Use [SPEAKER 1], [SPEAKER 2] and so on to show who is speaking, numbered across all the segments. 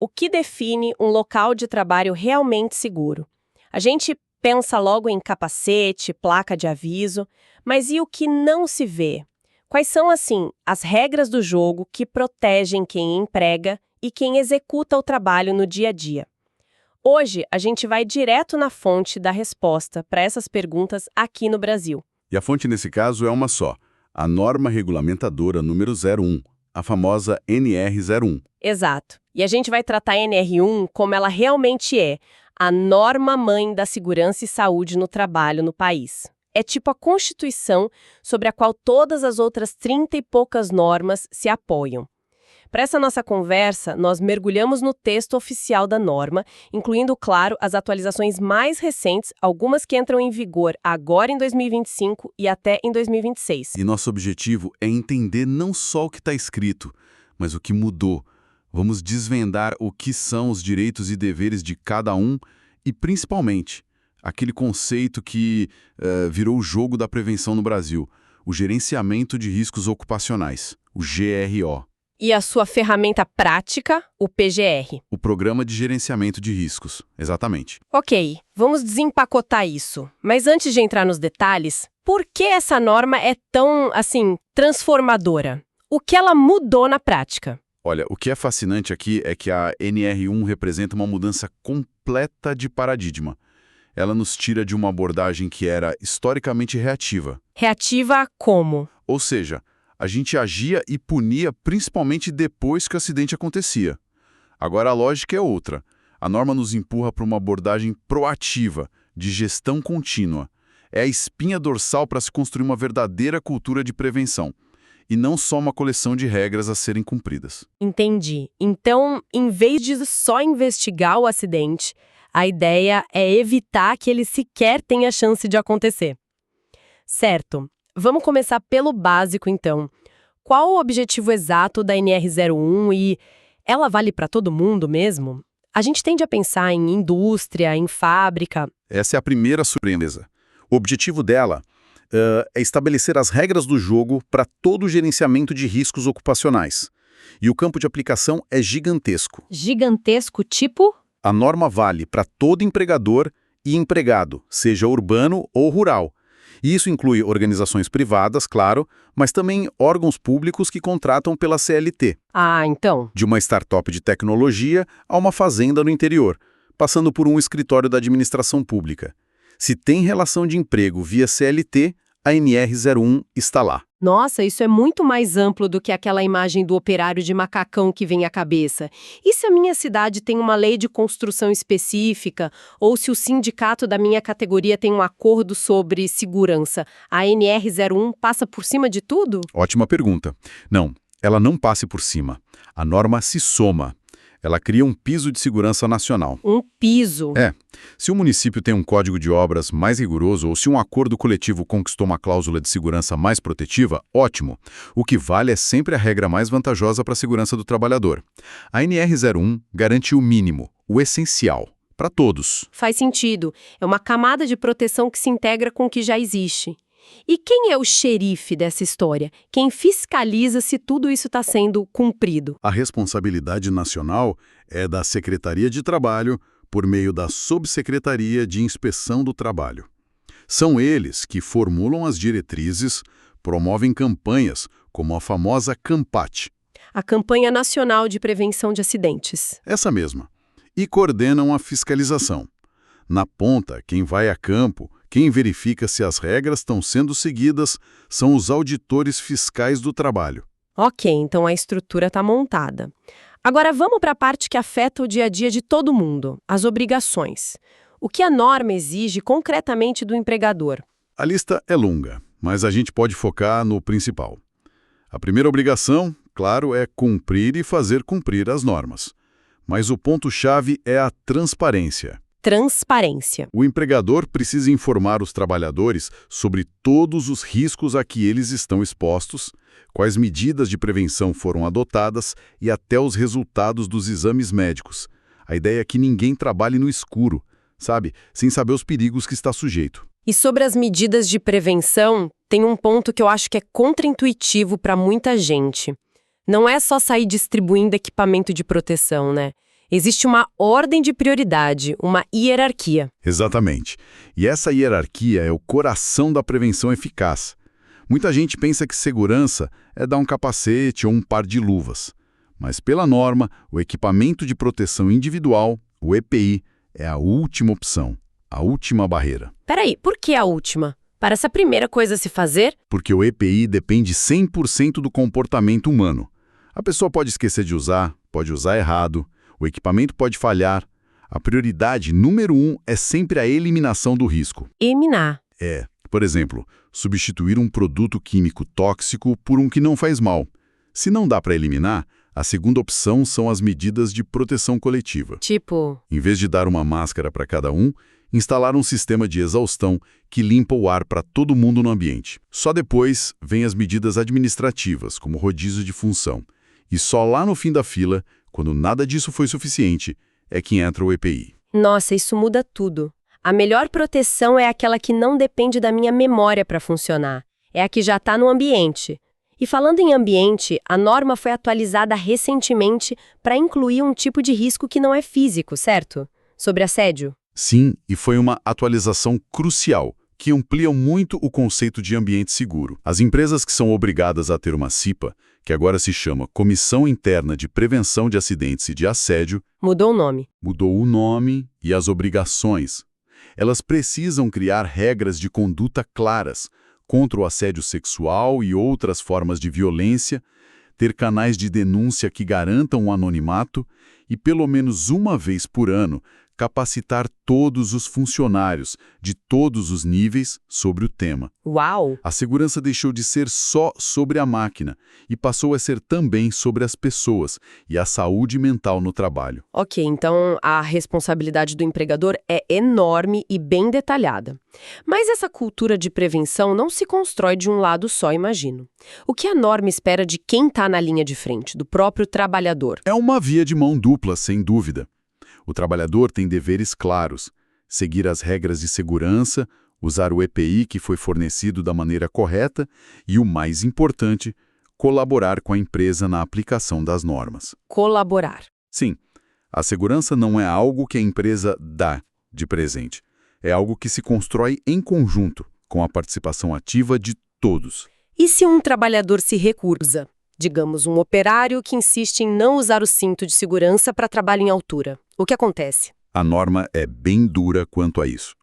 [SPEAKER 1] o que define um local de trabalho realmente seguro? A gente pensa logo em capacete, placa de aviso, mas e o que não se vê? Quais são, assim, as regras do jogo que protegem quem emprega e quem executa o trabalho no dia a dia? Hoje, a gente vai direto na fonte da resposta para essas perguntas aqui no Brasil.
[SPEAKER 2] E a fonte nesse caso é uma só, a norma regulamentadora número 01, a famosa NR01.
[SPEAKER 1] Exato. E a gente vai tratar a NR1 como ela realmente é, a norma-mãe da segurança e saúde no trabalho no país. É tipo a Constituição sobre a qual todas as outras 30 e poucas normas se apoiam. Para essa nossa conversa, nós mergulhamos no texto oficial da norma, incluindo, claro, as atualizações mais recentes, algumas que entram em vigor agora em 2025 e até em 2026.
[SPEAKER 2] E nosso objetivo é entender não só o que está escrito, mas o que mudou. Vamos desvendar o que são os direitos e deveres de cada um e, principalmente, aquele conceito que virou o jogo da prevenção no Brasil, o gerenciamento de riscos ocupacionais, o GRO.
[SPEAKER 1] E a sua ferramenta prática, o PGR.
[SPEAKER 2] O Programa de Gerenciamento de Riscos, exatamente.
[SPEAKER 1] Ok, vamos desempacotar isso. Mas antes de entrar nos detalhes, por que essa norma é tão, transformadora? O que ela mudou na prática?
[SPEAKER 2] Olha, o que é fascinante aqui é que a NR1 representa uma mudança completa de paradigma. Ela nos tira de uma abordagem que era historicamente reativa.
[SPEAKER 1] Reativa como?
[SPEAKER 2] Ou seja, a gente agia e punia principalmente depois que o acidente acontecia. Agora a lógica é outra. A norma nos empurra para uma abordagem proativa, de gestão contínua. É a espinha dorsal para se construir uma verdadeira cultura de prevenção. E não só uma coleção de regras a serem cumpridas.
[SPEAKER 1] Entendi. Então, em vez de só investigar o acidente, a ideia é evitar que ele sequer tenha chance de acontecer. Certo. Vamos começar pelo básico, então. Qual o objetivo exato da NR01 e ela vale para todo mundo mesmo? A gente tende a pensar em indústria, em fábrica.
[SPEAKER 2] Essa é a primeira surpresa. O objetivo dela é estabelecer as regras do jogo para todo o gerenciamento de riscos ocupacionais. E o campo de aplicação é gigantesco.
[SPEAKER 1] Gigantesco tipo?
[SPEAKER 2] A norma vale para todo empregador e empregado, seja urbano ou rural. E isso inclui organizações privadas, claro, mas também órgãos públicos que contratam pela CLT.
[SPEAKER 1] Ah, então.
[SPEAKER 2] De uma startup de tecnologia a uma fazenda no interior, passando por um escritório da administração pública. Se tem relação de emprego via CLT, a NR01 está lá.
[SPEAKER 1] Nossa, isso é muito mais amplo do que aquela imagem do operário de macacão que vem à cabeça. E se a minha cidade tem uma lei de construção específica, ou se o sindicato da minha categoria tem um acordo sobre segurança, a NR01 passa por cima de tudo?
[SPEAKER 2] Ótima pergunta. Não, ela não passe por cima. A norma se soma. Ela cria um piso de segurança nacional.
[SPEAKER 1] Um piso?
[SPEAKER 2] Se o município tem um código de obras mais rigoroso ou se um acordo coletivo conquistou uma cláusula de segurança mais protetiva, ótimo. O que vale é sempre a regra mais vantajosa para a segurança do trabalhador. A NR01 garante o mínimo, o essencial, para todos.
[SPEAKER 1] Faz sentido. É uma camada de proteção que se integra com o que já existe. E quem é o xerife dessa história? Quem fiscaliza se tudo isso está sendo cumprido?
[SPEAKER 2] A responsabilidade nacional é da Secretaria de Trabalho por meio da Subsecretaria de Inspeção do Trabalho. São eles que formulam as diretrizes, promovem campanhas, como a famosa CAMPAT.
[SPEAKER 1] A Campanha Nacional de Prevenção de Acidentes.
[SPEAKER 2] Essa mesma. E coordenam a fiscalização. Na ponta, quem vai a campo, quem verifica se as regras estão sendo seguidas, são os auditores fiscais do trabalho.
[SPEAKER 1] Ok, então a estrutura está montada. Agora vamos para a parte que afeta o dia a dia de todo mundo, as obrigações. O que a norma exige concretamente do empregador?
[SPEAKER 2] A lista é longa, mas a gente pode focar no principal. A primeira obrigação, claro, é cumprir e fazer cumprir as normas. Mas o ponto-chave é a transparência.
[SPEAKER 1] Transparência.
[SPEAKER 2] O empregador precisa informar os trabalhadores sobre todos os riscos a que eles estão expostos, quais medidas de prevenção foram adotadas e até os resultados dos exames médicos. A ideia é que ninguém trabalhe no escuro, sabe? Sem saber os perigos que está sujeito.
[SPEAKER 1] E sobre as medidas de prevenção, tem um ponto que eu acho que é contraintuitivo para muita gente. Não é só sair distribuindo equipamento de proteção, né? Existe uma ordem de prioridade, uma hierarquia.
[SPEAKER 2] Exatamente. E essa hierarquia é o coração da prevenção eficaz. Muita gente pensa que segurança é dar um capacete ou um par de luvas. Mas, pela norma, o equipamento de proteção individual, o EPI, é a última opção, a última barreira.
[SPEAKER 1] Peraí, por que a última? Parece a primeira coisa a se fazer?
[SPEAKER 2] Porque o EPI depende 100% do comportamento humano. A pessoa pode esquecer de usar, pode usar errado, o equipamento pode falhar. A prioridade número 1 é sempre a eliminação do risco.
[SPEAKER 1] Eliminar.
[SPEAKER 2] Por exemplo, substituir um produto químico tóxico por um que não faz mal. Se não dá para eliminar, a segunda opção são as medidas de proteção coletiva.
[SPEAKER 1] Tipo,
[SPEAKER 2] Em vez de dar uma máscara para cada um, instalar um sistema de exaustão que limpa o ar para todo mundo no ambiente. Só depois vêm as medidas administrativas, como rodízio de função. E só lá no fim da fila, quando nada disso foi suficiente, é que entra o EPI.
[SPEAKER 1] nossa, isso muda tudo. A melhor proteção é aquela que não depende da minha memória para funcionar. É a que já está no ambiente. E falando em ambiente, a norma foi atualizada recentemente para incluir um tipo de risco que não é físico, certo? Sobre assédio.
[SPEAKER 2] Sim, e foi uma atualização crucial, que amplia muito o conceito de ambiente seguro. As empresas que são obrigadas a ter uma CIPA, que agora se chama Comissão Interna de Prevenção de Acidentes e de Assédio,
[SPEAKER 1] Mudou o nome.
[SPEAKER 2] mudou o nome e as obrigações. Elas precisam criar regras de conduta claras contra o assédio sexual e outras formas de violência, ter canais de denúncia que garantam o anonimato e, pelo menos uma vez por ano, capacitar todos os funcionários de todos os níveis sobre o tema.
[SPEAKER 1] Uau!
[SPEAKER 2] A segurança deixou de ser só sobre a máquina e passou a ser também sobre as pessoas e a saúde mental no trabalho.
[SPEAKER 1] Ok, então a responsabilidade do empregador é enorme e bem detalhada. Mas essa cultura de prevenção não se constrói de um lado só, imagino. O que a norma espera de quem está na linha de frente, do próprio trabalhador?
[SPEAKER 2] É uma via de mão dupla, sem dúvida. O trabalhador tem deveres claros: seguir as regras de segurança, usar o EPI que foi fornecido da maneira correta e, o mais importante, colaborar com a empresa na aplicação das normas.
[SPEAKER 1] Colaborar.
[SPEAKER 2] Sim, a segurança não é algo que a empresa dá de presente. É algo que se constrói em conjunto, com a participação ativa de todos.
[SPEAKER 1] E se um trabalhador se recusa? Digamos, um operário que insiste em não usar o cinto de segurança para trabalho em altura. O que acontece?
[SPEAKER 2] A norma é bem dura quanto a isso.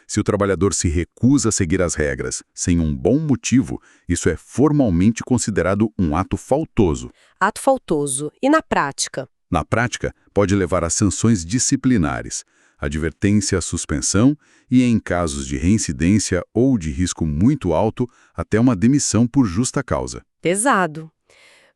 [SPEAKER 2] Se o trabalhador se recusa a seguir as regras sem um bom motivo, isso é formalmente considerado um ato faltoso.
[SPEAKER 1] Ato faltoso. E na prática?
[SPEAKER 2] Na prática, pode levar a sanções disciplinares, advertência, suspensão e, em casos de reincidência ou de risco muito alto, até uma demissão por justa causa.
[SPEAKER 1] Pesado.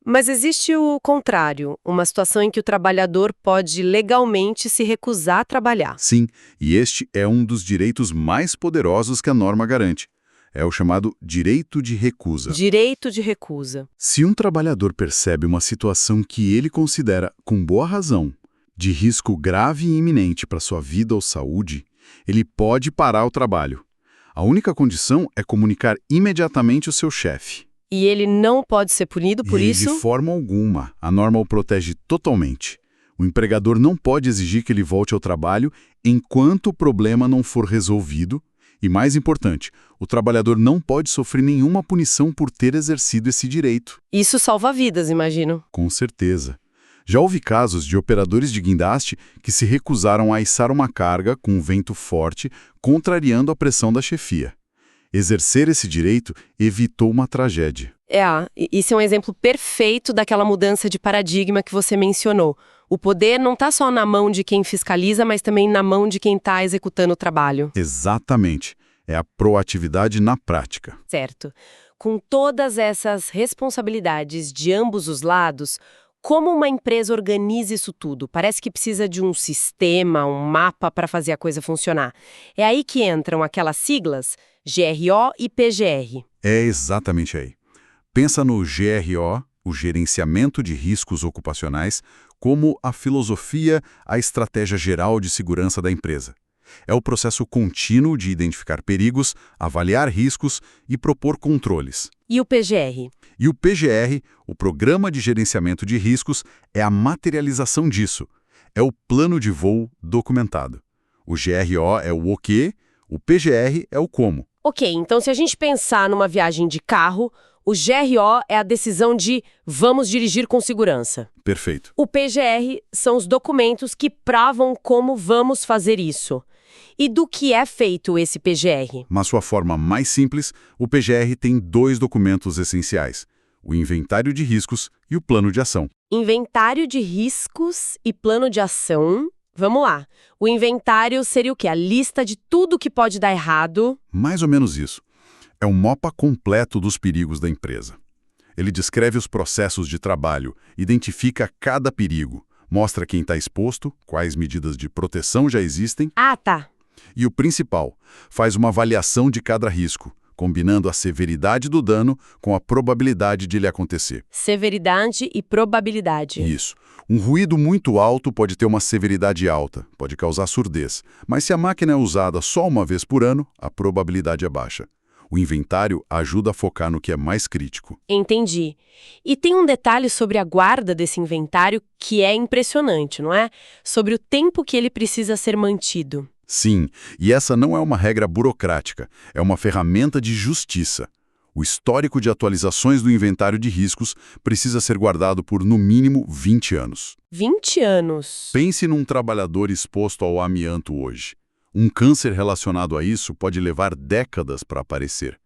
[SPEAKER 1] Mas existe o contrário, uma situação em que o trabalhador pode legalmente se recusar a trabalhar.
[SPEAKER 2] Sim, e este é um dos direitos mais poderosos que a norma garante. É o chamado direito de recusa.
[SPEAKER 1] Direito de recusa.
[SPEAKER 2] Se um trabalhador percebe uma situação que ele considera, com boa razão, de risco grave e iminente para sua vida ou saúde, ele pode parar o trabalho. A única condição é comunicar imediatamente ao seu chefe.
[SPEAKER 1] E ele não pode ser punido por isso?
[SPEAKER 2] De forma alguma. A norma o protege totalmente. O empregador não pode exigir que ele volte ao trabalho enquanto o problema não for resolvido. E, mais importante, o trabalhador não pode sofrer nenhuma punição por ter exercido esse direito.
[SPEAKER 1] Isso salva vidas, imagino.
[SPEAKER 2] Com certeza. Já houve casos de operadores de guindaste que se recusaram a içar uma carga com um vento forte, contrariando a pressão da chefia. Exercer esse direito evitou uma tragédia.
[SPEAKER 1] Isso é um exemplo perfeito daquela mudança de paradigma que você mencionou. O poder não está só na mão de quem fiscaliza, mas também na mão de quem está executando o trabalho.
[SPEAKER 2] Exatamente. É a proatividade na prática.
[SPEAKER 1] Certo. Com todas essas responsabilidades de ambos os lados, como uma empresa organiza isso tudo? Parece que precisa de um sistema, um mapa para fazer a coisa funcionar. É aí que entram aquelas siglas, GRO e PGR.
[SPEAKER 2] É exatamente aí. Pensa no GRO, o Gerenciamento de Riscos Ocupacionais, como a filosofia, a estratégia geral de segurança da empresa. É o processo contínuo de identificar perigos, avaliar riscos e propor controles.
[SPEAKER 1] E o PGR?
[SPEAKER 2] E o PGR, o Programa de Gerenciamento de Riscos, é a materialização disso. É o plano de voo documentado. O GRO é o quê, o PGR é o como.
[SPEAKER 1] Ok, então se a gente pensar numa viagem de carro, o GRO é a decisão de vamos dirigir com segurança.
[SPEAKER 2] Perfeito.
[SPEAKER 1] O PGR são os documentos que provam como vamos fazer isso. E do que é feito esse PGR?
[SPEAKER 2] Mas sua forma mais simples, o PGR tem 2 documentos essenciais: o inventário de riscos e o plano de ação.
[SPEAKER 1] Inventário de riscos e plano de ação. Vamos lá. O inventário seria o quê? A lista de tudo que pode dar errado.
[SPEAKER 2] Mais ou menos isso. É um mapa completo dos perigos da empresa. Ele descreve os processos de trabalho, identifica cada perigo, mostra quem está exposto, quais medidas de proteção já existem
[SPEAKER 1] Ah, tá.
[SPEAKER 2] e, o principal, faz uma avaliação de cada risco, combinando a severidade do dano com a probabilidade de ele acontecer.
[SPEAKER 1] Severidade e probabilidade.
[SPEAKER 2] Isso. Um ruído muito alto pode ter uma severidade alta, pode causar surdez, mas se a máquina é usada só uma vez por ano, a probabilidade é baixa. O inventário ajuda a focar no que é mais crítico.
[SPEAKER 1] Entendi. E tem um detalhe sobre a guarda desse inventário que é impressionante, não é? Sobre o tempo que ele precisa ser mantido.
[SPEAKER 2] Sim, e essa não é uma regra burocrática, é uma ferramenta de justiça. O histórico de atualizações do inventário de riscos precisa ser guardado por, no mínimo, 20 anos.
[SPEAKER 1] 20 anos.
[SPEAKER 2] Pense num trabalhador exposto ao amianto hoje. Um câncer relacionado a isso pode levar décadas para aparecer.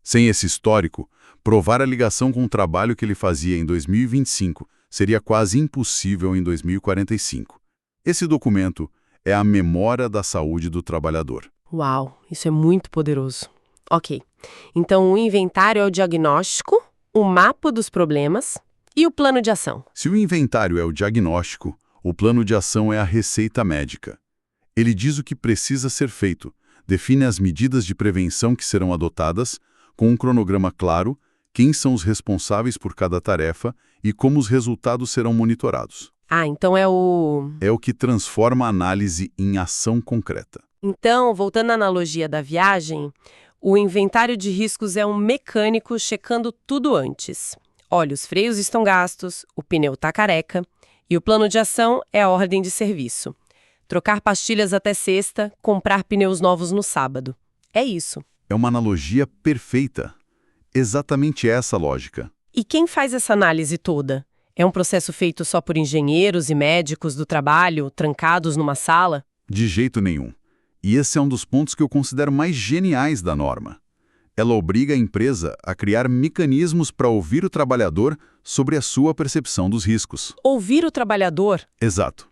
[SPEAKER 2] Sem esse histórico, provar a ligação com o trabalho que ele fazia em 2025 seria quase impossível em 2045. Esse documento é a memória da saúde do trabalhador.
[SPEAKER 1] Uau, isso é muito poderoso. Ok, então o inventário é o diagnóstico, o mapa dos problemas e o plano de ação.
[SPEAKER 2] Se o inventário é o diagnóstico, o plano de ação é a receita médica. Ele diz o que precisa ser feito, define as medidas de prevenção que serão adotadas, com um cronograma claro, quem são os responsáveis por cada tarefa e como os resultados serão monitorados.
[SPEAKER 1] Ah, então é o...
[SPEAKER 2] É o que transforma a análise em ação concreta.
[SPEAKER 1] Então, voltando à analogia da viagem, o inventário de riscos é um mecânico checando tudo antes. Olha, os freios estão gastos, o pneu está careca, e o plano de ação é a ordem de serviço. Trocar pastilhas até sexta, comprar pneus novos no sábado. É isso.
[SPEAKER 2] É uma analogia perfeita. Exatamente essa a lógica.
[SPEAKER 1] E quem faz essa análise toda? É um processo feito só por engenheiros e médicos do trabalho, trancados numa sala?
[SPEAKER 2] De jeito nenhum. E esse é um dos pontos que eu considero mais geniais da norma. Ela obriga a empresa a criar mecanismos para ouvir o trabalhador sobre a sua percepção dos riscos.
[SPEAKER 1] Ouvir o trabalhador?
[SPEAKER 2] Exato.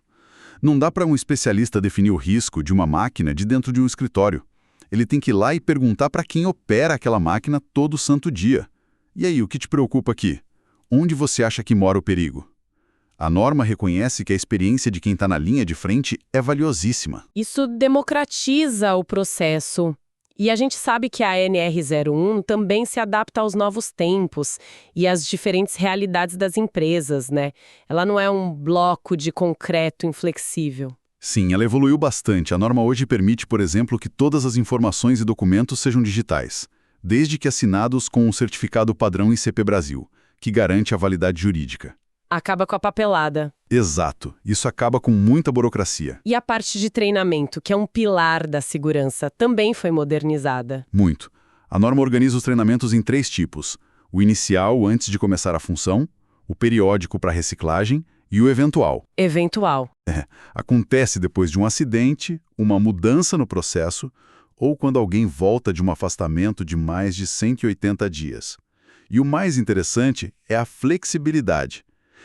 [SPEAKER 2] Não dá para um especialista definir o risco de uma máquina de dentro de um escritório. Ele tem que ir lá e perguntar para quem opera aquela máquina todo santo dia. E aí, o que te preocupa aqui? Onde você acha que mora o perigo? A norma reconhece que a experiência de quem está na linha de frente é valiosíssima.
[SPEAKER 1] Isso democratiza o processo. E a gente sabe que a NR01 também se adapta aos novos tempos e às diferentes realidades das empresas, né? Ela não é um bloco de concreto inflexível.
[SPEAKER 2] Sim, ela evoluiu bastante. A norma hoje permite, por exemplo, que todas as informações e documentos sejam digitais, desde que assinados com um certificado padrão ICP Brasil, que garante a validade jurídica.
[SPEAKER 1] Acaba com a papelada.
[SPEAKER 2] Exato. Isso acaba com muita burocracia.
[SPEAKER 1] E a parte de treinamento, que é um pilar da segurança, também foi modernizada.
[SPEAKER 2] Muito. A norma organiza os treinamentos em 3 tipos: o inicial, antes de começar a função, o periódico para reciclagem e o eventual.
[SPEAKER 1] Eventual.
[SPEAKER 2] Acontece depois de um acidente, uma mudança no processo ou quando alguém volta de um afastamento de mais de 180 dias. E o mais interessante é a flexibilidade.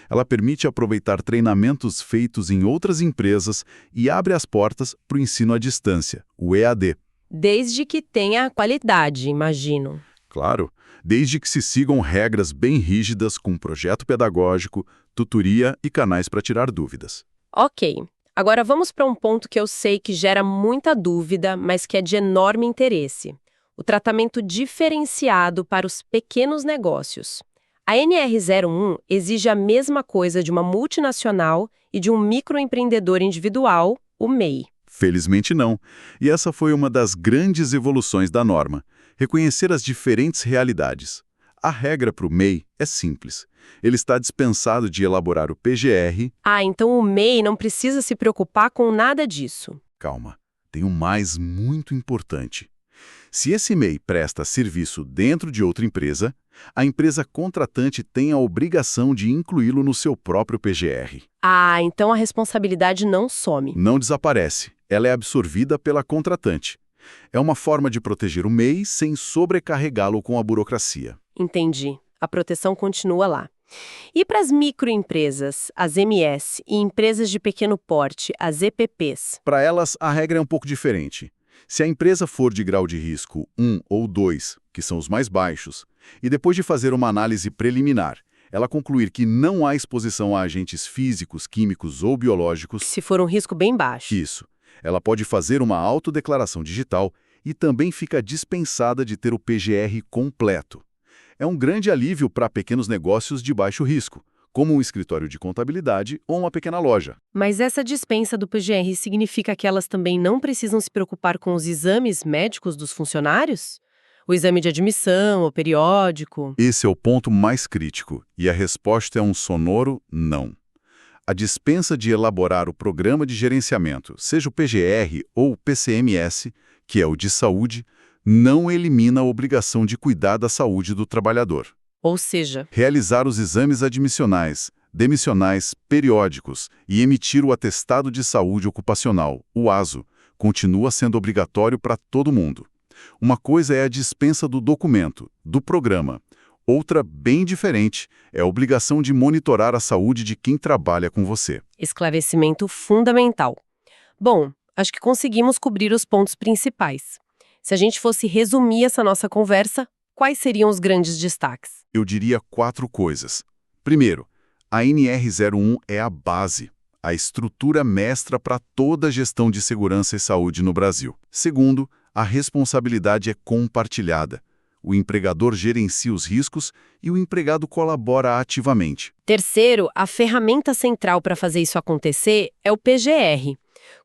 [SPEAKER 2] Ela permite aproveitar treinamentos feitos em outras empresas e abre as portas para o ensino à distância, o EAD.
[SPEAKER 1] Desde que tenha qualidade, imagino.
[SPEAKER 2] Claro, desde que se sigam regras bem rígidas com projeto pedagógico, tutoria e canais para tirar dúvidas.
[SPEAKER 1] Ok. Agora vamos para um ponto que eu sei que gera muita dúvida, mas que é de enorme interesse. O tratamento diferenciado para os pequenos negócios. A NR01 exige a mesma coisa de uma multinacional e de um microempreendedor individual, o MEI.
[SPEAKER 2] Felizmente não. E essa foi uma das grandes evoluções da norma. Reconhecer as diferentes realidades. A regra para o MEI é simples. Ele está dispensado de elaborar o PGR.
[SPEAKER 1] Ah, então o MEI não precisa se preocupar com nada disso.
[SPEAKER 2] Calma, tem um mais muito importante. Se esse MEI presta serviço dentro de outra empresa, a empresa contratante tem a obrigação de incluí-lo no seu próprio PGR.
[SPEAKER 1] Ah, então a responsabilidade não some.
[SPEAKER 2] Não desaparece, ela é absorvida pela contratante. É uma forma de proteger o MEI sem sobrecarregá-lo com a burocracia.
[SPEAKER 1] Entendi. A proteção continua lá. E para as microempresas, as MS, e empresas de pequeno porte, as EPPs?
[SPEAKER 2] Para elas, a regra é um pouco diferente. Se a empresa for de grau de risco 1 ou 2, que são os mais baixos, e depois de fazer uma análise preliminar, ela concluir que não há exposição a agentes físicos, químicos ou biológicos,
[SPEAKER 1] Se for um risco bem baixo.
[SPEAKER 2] isso, ela pode fazer uma autodeclaração digital e também fica dispensada de ter o PGR completo. É um grande alívio para pequenos negócios de baixo risco, como um escritório de contabilidade ou uma pequena loja.
[SPEAKER 1] Mas essa dispensa do PGR significa que elas também não precisam se preocupar com os exames médicos dos funcionários? O exame de admissão, o periódico?
[SPEAKER 2] Esse é o ponto mais crítico, e a resposta é um sonoro não. A dispensa de elaborar o programa de gerenciamento, seja o PGR ou o PCMS, que é o de saúde, não elimina a obrigação de cuidar da saúde do trabalhador.
[SPEAKER 1] Ou seja,
[SPEAKER 2] Realizar os exames admissionais, demissionais, periódicos e emitir o atestado de saúde ocupacional, o ASO, continua sendo obrigatório para todo mundo. Uma coisa é a dispensa do documento, do programa. Outra, bem diferente, é a obrigação de monitorar a saúde de quem trabalha com você.
[SPEAKER 1] esclarecimento fundamental. Bom, acho que conseguimos cobrir os pontos principais. Se a gente fosse resumir essa nossa conversa, quais seriam os grandes destaques?
[SPEAKER 2] Eu diria 4 coisas. Primeiro, a NR01 é a base, a estrutura mestra para toda a gestão de segurança e saúde no Brasil. Segundo, a responsabilidade é compartilhada. O empregador gerencia os riscos e o empregado colabora ativamente.
[SPEAKER 1] Terceiro, a ferramenta central para fazer isso acontecer é o PGR,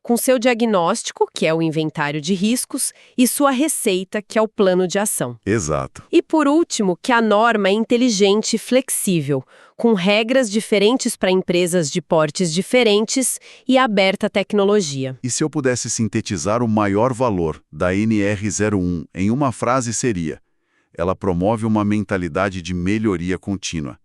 [SPEAKER 1] com seu diagnóstico, que é o inventário de riscos, e sua receita, que é o plano de ação.
[SPEAKER 2] Exato.
[SPEAKER 1] E por último, que a norma é inteligente e flexível, com regras diferentes para empresas de portes diferentes e aberta à tecnologia.
[SPEAKER 2] E se eu pudesse sintetizar o maior valor da NR01 em uma frase seria: ela promove uma mentalidade de melhoria contínua.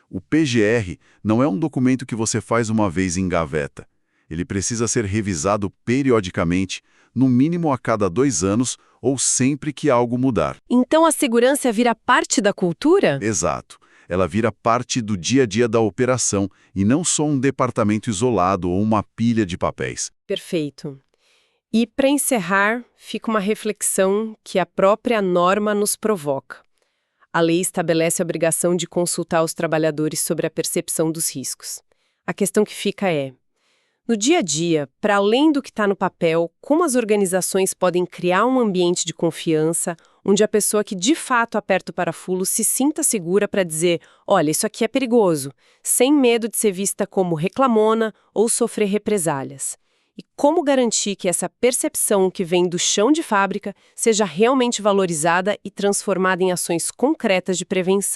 [SPEAKER 2] O PGR não é um documento que você faz uma vez e engaveta. Ele precisa ser revisado periodicamente, no mínimo a cada 2 anos ou sempre que algo mudar.
[SPEAKER 1] Então a segurança vira parte da cultura?
[SPEAKER 2] Exato. Ela vira parte do dia a dia da operação e não só um departamento isolado ou uma pilha de papéis.
[SPEAKER 1] Perfeito. E para encerrar, fica uma reflexão que a própria norma nos provoca. A lei estabelece a obrigação de consultar os trabalhadores sobre a percepção dos riscos. A questão que fica é: no dia a dia, para além do que está no papel, como as organizações podem criar um ambiente de confiança onde a pessoa que de fato aperta o parafuso se sinta segura para dizer: olha, isso aqui é perigoso, sem medo de ser vista como reclamona ou sofrer represálias? E como garantir que essa percepção que vem do chão de fábrica seja realmente valorizada e transformada em ações concretas de prevenção?